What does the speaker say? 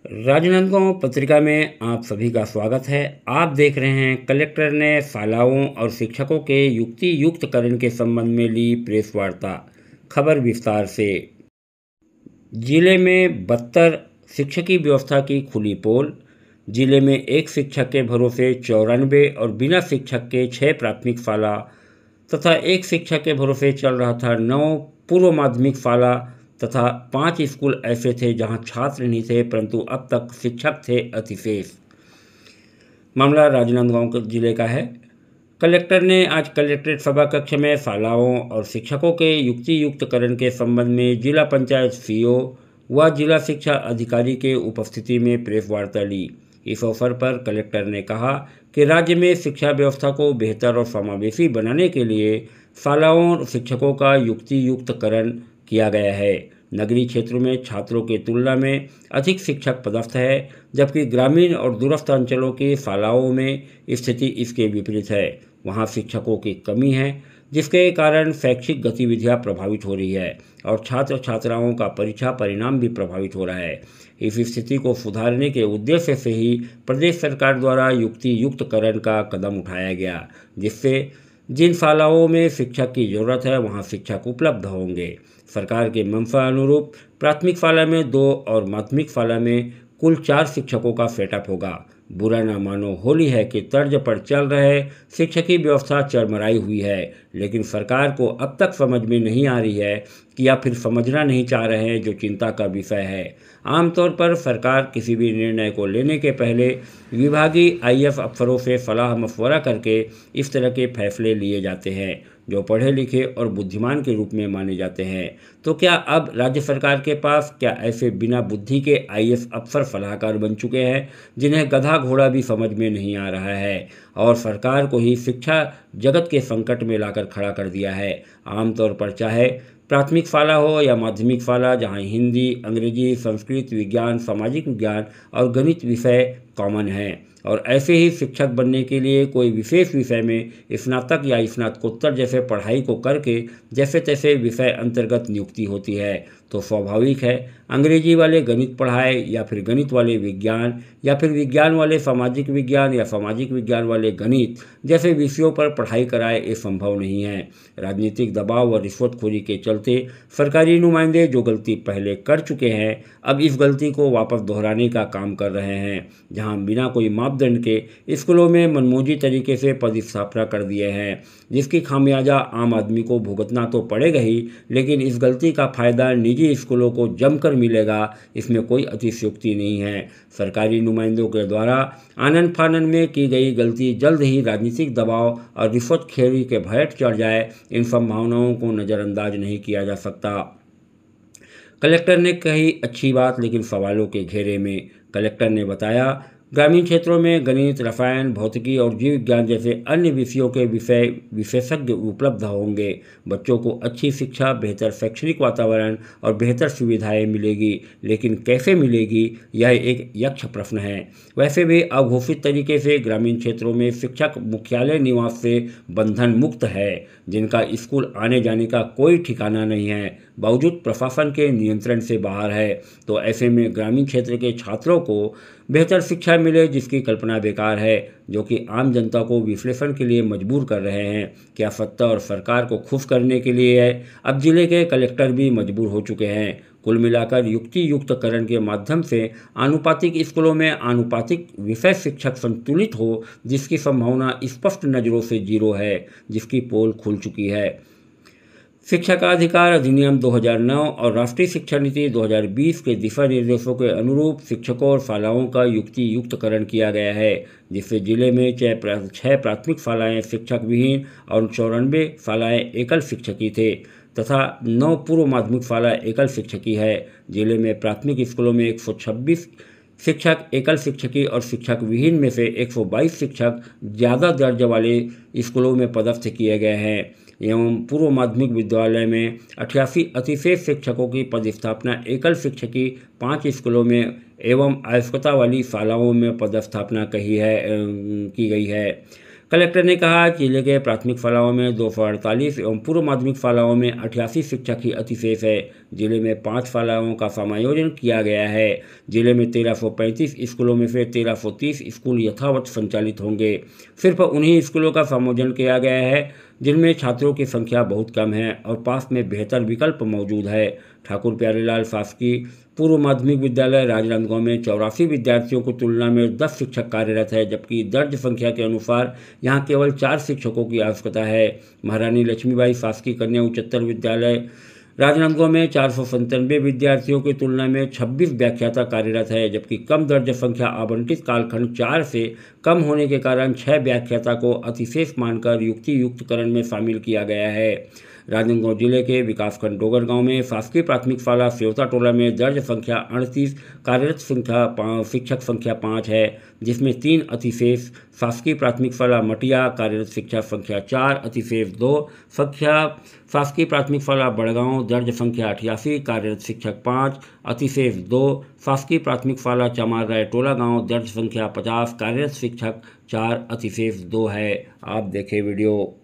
राजनांदगांव पत्रिका में आप सभी का स्वागत है। आप देख रहे हैं कलेक्टर ने शालाओं और शिक्षकों के युक्ति युक्तकरण के संबंध में ली प्रेस वार्ता। खबर विस्तार से। जिले में 72 शिक्षकी व्यवस्था की खुली पोल। जिले में एक शिक्षक के भरोसे 94 और बिना शिक्षक के 6 प्राथमिक शाला तथा एक शिक्षक के भरोसे चल रहा था 9 पूर्व माध्यमिक शाला तथा 5 स्कूल ऐसे थे जहां छात्र नहीं थे परंतु अब तक शिक्षक थे अतिशेष। मामला राजनांदगांव जिले का है। कलेक्टर ने आज कलेक्ट्रेट सभा कक्ष में शालाओं और शिक्षकों के युक्ति युक्तकरण के संबंध में जिला पंचायत सीईओ व जिला शिक्षा अधिकारी के उपस्थिति में प्रेस वार्ता ली। इस अवसर पर कलेक्टर ने कहा कि राज्य में शिक्षा व्यवस्था को बेहतर और समावेशी बनाने के लिए शालाओं और शिक्षकों का युक्ति युक्तकरण किया गया है। नगरीय क्षेत्रों में छात्रों की तुलना में अधिक शिक्षक पदस्थ है, जबकि ग्रामीण और दूरस्थ अंचलों की शालाओं में स्थिति इसके विपरीत है। वहां शिक्षकों की कमी है, जिसके कारण शैक्षिक गतिविधियां प्रभावित हो रही है और छात्र छात्राओं का परीक्षा परिणाम भी प्रभावित हो रहा है। इस स्थिति को सुधारने के उद्देश्य से ही प्रदेश सरकार द्वारा युक्ति युक्तकरण का कदम उठाया गया, जिससे जिन शालाओं में शिक्षक की जरूरत है वहां शिक्षक उपलब्ध होंगे। सरकार के मंशा अनुरूप प्राथमिक शाला में 2 और माध्यमिक शाला में कुल 4 शिक्षकों का सेटअप होगा। बुरा ना मानो, होली है कि तर्ज पर चल रहे शिक्षकी व्यवस्था चरमराई हुई है, लेकिन सरकार को अब तक समझ में नहीं आ रही है कि या फिर समझना नहीं चाह रहे हैं, जो चिंता का विषय है। आमतौर पर सरकार किसी भी निर्णय को लेने के पहले विभागीय आईएएस अफसरों से सलाह मशवरा करके इस तरह के फैसले लिए जाते हैं, जो पढ़े लिखे और बुद्धिमान के रूप में माने जाते हैं। तो क्या अब राज्य सरकार के पास क्या ऐसे बिना बुद्धि के आईएएस अफसर सलाहकार बन चुके हैं, जिन्हें गधा घोड़ा भी समझ में नहीं आ रहा है और सरकार को ही शिक्षा जगत के संकट में लाकर खड़ा कर दिया है। आमतौर पर चाहे प्राथमिक शाला हो या माध्यमिक शाला, जहां हिंदी, अंग्रेजी, संस्कृत, विज्ञान, सामाजिक विज्ञान और गणित विषय कॉमन हैं, और ऐसे ही शिक्षक बनने के लिए कोई विशेष विषय में स्नातक या स्नातकोत्तर जैसे पढ़ाई को करके जैसे तैसे विषय अंतर्गत नियुक्ति होती है, तो स्वाभाविक है अंग्रेजी वाले गणित पढ़ाए या फिर गणित वाले विज्ञान या फिर विज्ञान वाले सामाजिक विज्ञान या सामाजिक विज्ञान वाले गणित जैसे विषयों पर पढ़ाई कराए, ये संभव नहीं है। राजनीतिक दबाव और रिश्वतखोरी के चलते सरकारी नुमाइंदे जो गलती पहले कर चुके हैं, अब इस गलती को वापस दोहराने का काम कर रहे हैं, जहां बिना कोई मापदंड के स्कूलों में मनमौजी तरीके से पदस्थापना कर दिए हैं, जिसकी खामियाजा आम आदमी को भुगतना तो पड़ेगा ही, लेकिन इस गलती का फायदा निजी स्कूलों को जमकर मिलेगा, इसमें कोई अतिशयोक्ति नहीं है। सरकारी नुमाइंदों के द्वारा आनन फानन में की गई गलती जल्द ही राजनीतिक दबाव और रिश्वतखोरी के भेंट चढ़ जाए, इन संभावनाओं को नज़रअंदाज नहीं किया जा सकता। कलेक्टर ने कही अच्छी बात, लेकिन सवालों के घेरे में। कलेक्टर ने बताया, ग्रामीण क्षेत्रों में गणित, रसायन, भौतिकी और जीव विज्ञान जैसे अन्य विषयों के विशेषज्ञ उपलब्ध होंगे। बच्चों को अच्छी शिक्षा, बेहतर शैक्षणिक वातावरण और बेहतर सुविधाएं मिलेगी, लेकिन कैसे मिलेगी, यह एक यक्ष प्रश्न है। वैसे भी अघोषित तरीके से ग्रामीण क्षेत्रों में शिक्षक मुख्यालय निवास से बंधन मुक्त है, जिनका स्कूल आने जाने का कोई ठिकाना नहीं है, बावजूद प्रशासन के नियंत्रण से बाहर है। तो ऐसे में ग्रामीण क्षेत्र के छात्रों को बेहतर शिक्षा मिले, जिसकी कल्पना बेकार है, जो कि आम जनता को विश्लेषण के लिए मजबूर कर रहे हैं। क्या सत्ता और सरकार को खुश करने के लिए है? अब जिले के कलेक्टर भी मजबूर हो चुके हैं। कुल मिलाकर युक्ति युक्तकरण के माध्यम से आनुपातिक स्कूलों में आनुपातिक विषय शिक्षक संतुलित हो, जिसकी संभावना स्पष्ट नज़रों से जीरो है, जिसकी पोल खुल चुकी है। शिक्षा का अधिकार अधिनियम 2009 और राष्ट्रीय शिक्षा नीति 2020 के दिशा निर्देशों के अनुरूप शिक्षकों और शालाओं का युक्ति युक्तकरण किया गया है, जिससे जिले में 6 प्राथमिक शालाएँ शिक्षक विहीन और 94 शालाएँ एकल शिक्षकी थे तथा 9 पूर्व माध्यमिक शाला एकल शिक्षकी है। जिले में प्राथमिक स्कूलों में 126 शिक्षक एकल शिक्षकी और शिक्षक विहीन में से 122 शिक्षक ज़्यादा दर्ज वाले स्कूलों में पदस्थ किए गए हैं, एवं पूर्व माध्यमिक विद्यालय में 88 अतिशेष शिक्षकों की पदस्थापना एकल शिक्षकी 5 स्कूलों में एवं आवश्यकता वाली शालाओं में पदस्थापना की गई है। कलेक्टर ने कहा कि जिले के प्राथमिक शालाओं में 248 एवं पूर्व माध्यमिक शालाओं में 88 शिक्षक ही अतिशेष है। जिले में 5 शालाओं का समायोजन किया गया है। जिले में 1335 स्कूलों में से 1330 स्कूल यथावत संचालित होंगे। सिर्फ उन्हीं स्कूलों का समायोजन किया गया है जिनमें छात्रों की संख्या बहुत कम है और पास में बेहतर विकल्प मौजूद है। ठाकुर प्यारेलाल शासकीय पूर्व माध्यमिक विद्यालय राजनांदगांव में 84 विद्यार्थियों की तुलना में 10 शिक्षक कार्यरत है, जबकि दर्ज संख्या के अनुसार यहां केवल 4 शिक्षकों की आवश्यकता है। महारानी लक्ष्मीबाई शासकीय कन्या उच्चतर विद्यालय राजनांदगांव में 497 विद्यार्थियों की तुलना में 26 व्याख्याता कार्यरत है, जबकि कम दर्ज संख्या आवंटित कालखंड 4 से कम होने के कारण 6 व्याख्याता को अतिशेष मानकर युक्तियुक्तकरण में शामिल किया गया है। राजनांदगांव जिले के विकासखंड डोगरगांव में शासकीय प्राथमिक शाला सेवता टोला में दर्ज संख्या 38, कार्यरत शिक्षक संख्या 5 है, जिसमें 3 अतिशेष। शासकीय प्राथमिक शाला मटिया कार्यरत शिक्षक संख्या 4, अतिशेष 2। शासकीय प्राथमिक शाला बड़गांव दर्ज संख्या 88, कार्यरत शिक्षक 5, अतिशेष 2। शासकीय प्राथमिक शाला चमार राय टोला गाँव दर्ज संख्या 50, कार्यरत शिक्षक 4, अतिशेष 2 है। आप देखें वीडियो।